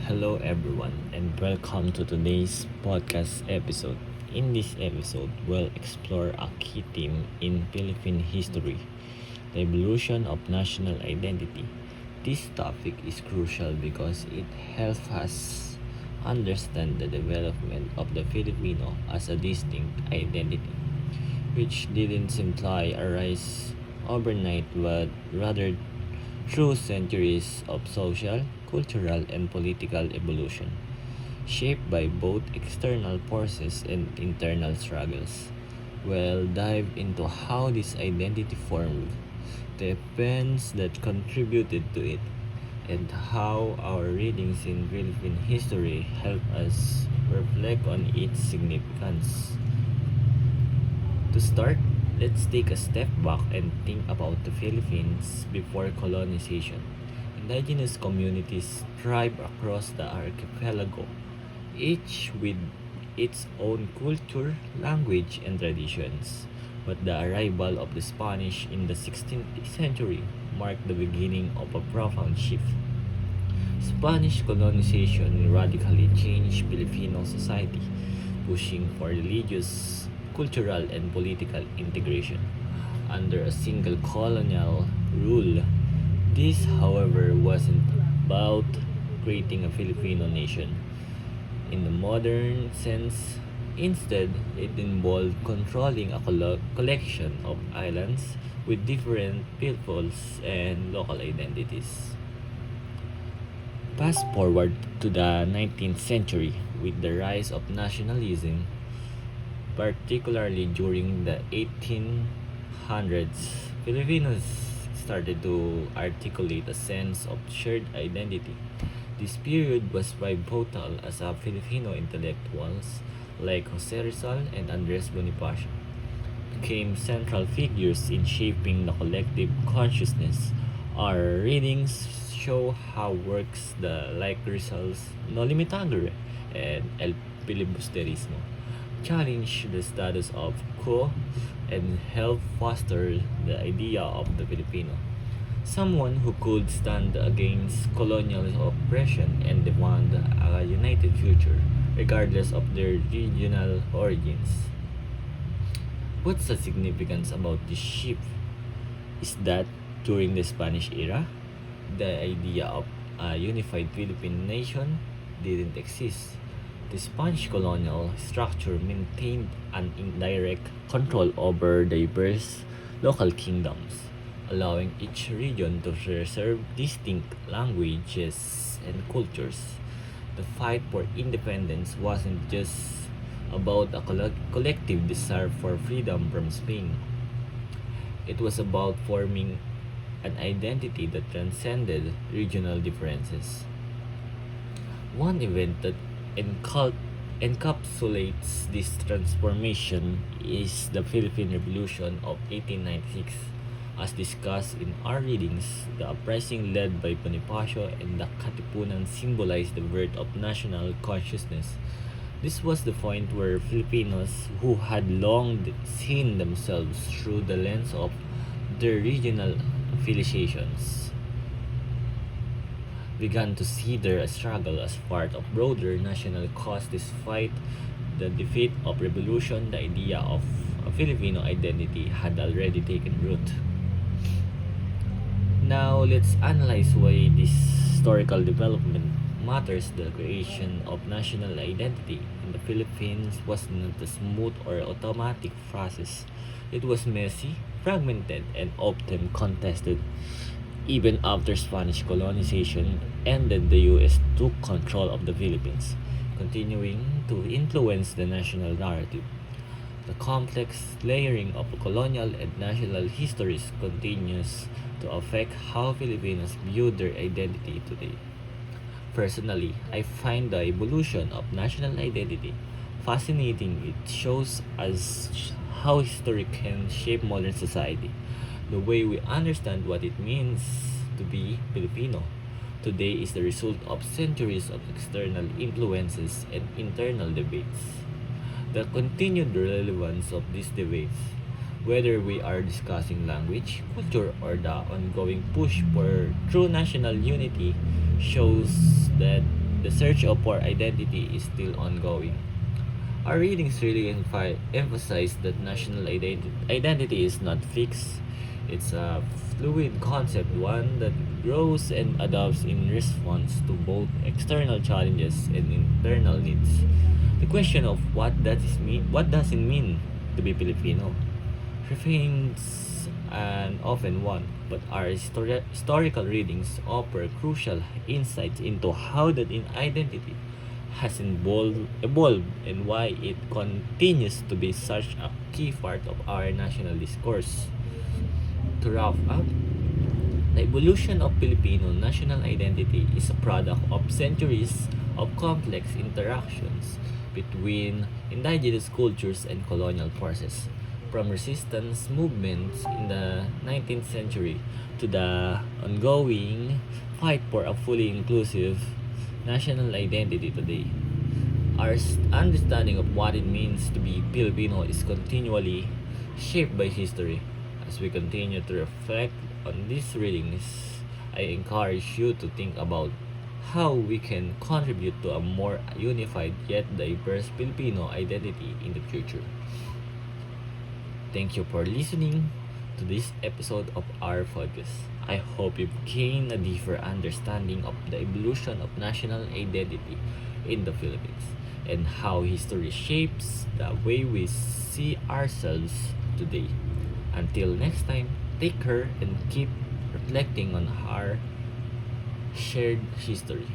Hello, everyone, and welcome to today's podcast episode. In this episode, we'll explore a key theme in Philippine history: the evolution of national identity. This topic is crucial because it helps us understand the development of the Filipino as a distinct identity, which didn't simply arise overnight but rather through centuries of social, cultural, and political evolution, shaped by both external forces and internal struggles. We'll dive into how this identity formed, the events that contributed to it, and how our readings in Philippine history help us reflect on its significance. To start, let's take a step back and think about the Philippines before colonization. Indigenous communities thrived across the archipelago, each with its own culture, language, and traditions. But the arrival of the Spanish in the 16th century marked the beginning of a profound shift. Spanish colonization radically changed Filipino society, pushing for religious, cultural, and political integration under a single colonial rule. This, however, wasn't about creating a Filipino nation in the modern sense. Instead, it involved controlling a collection of islands with different peoples and local identities. Fast forward to the 19th century with the rise of nationalism, particularly during the 1800s, Filipinos started to articulate a sense of shared identity. This period was pivotal as a Filipino intellectuals like Jose Rizal and Andres Bonifacio became central figures in shaping the collective consciousness. Our readings show how works like Rizal's No Limitador and El Filibusterismo challenge the status of quo and help foster the idea of the Filipino. Someone who could stand against colonial oppression and demand a united future, regardless of their regional origins. What's the significance about this shift is that during the Spanish era, the idea of a unified Philippine nation didn't exist. The Spanish colonial structure maintained an indirect control over diverse local kingdoms, allowing each region to preserve distinct languages and cultures. The fight for independence wasn't just about a collective desire for freedom from Spain. It was about forming an identity that transcended regional differences. One event that encapsulates this transformation is the Philippine Revolution of 1896. As discussed in our readings, the uprising led by Bonifacio and the Katipunan symbolized the birth of national consciousness. This was the point where Filipinos who had long seen themselves through the lens of their regional affiliations began to see their struggle as part of broader national cause. Despite the defeat of revolution, the idea of a Filipino identity had already taken root. Now let's analyze why this historical development matters. The creation of national identity in the Philippines was not a smooth or automatic process. It was messy, fragmented, and often contested. Even after Spanish colonization ended, the US took control of the Philippines, continuing to influence the national narrative. The complex layering of colonial and national histories continues to affect how Filipinos view their identity today. Personally, I find the evolution of national identity fascinating. It shows us how history can shape modern society, the way we understand what it means to be Filipino today is the result of centuries of external influences and internal debates. The continued relevance of these debates, whether we are discussing language, culture, or the ongoing push for true national unity, shows that the search for identity is still ongoing. Our readings really emphasize that national identity is not fixed. It's a fluid concept, one that grows and adapts in response to both external challenges and internal needs. The question of what does it mean to be Filipino, remains an often one, but our historical readings offer crucial insights into how that identity has evolved and why it continues to be such a key part of our national discourse. To wrap up, the evolution of Filipino national identity is a product of centuries of complex interactions between indigenous cultures and colonial forces, from resistance movements in the 19th century to the ongoing fight for a fully inclusive national identity today. Our understanding of what it means to be Filipino is continually shaped by history. As we continue to reflect on these readings, I encourage you to think about how we can contribute to a more unified yet diverse Filipino identity in the future. Thank you for listening to this episode of our podcast. I hope you've gained a deeper understanding of the evolution of national identity in the Philippines and how history shapes the way we see ourselves today. Until next time, take care and keep reflecting on our shared history.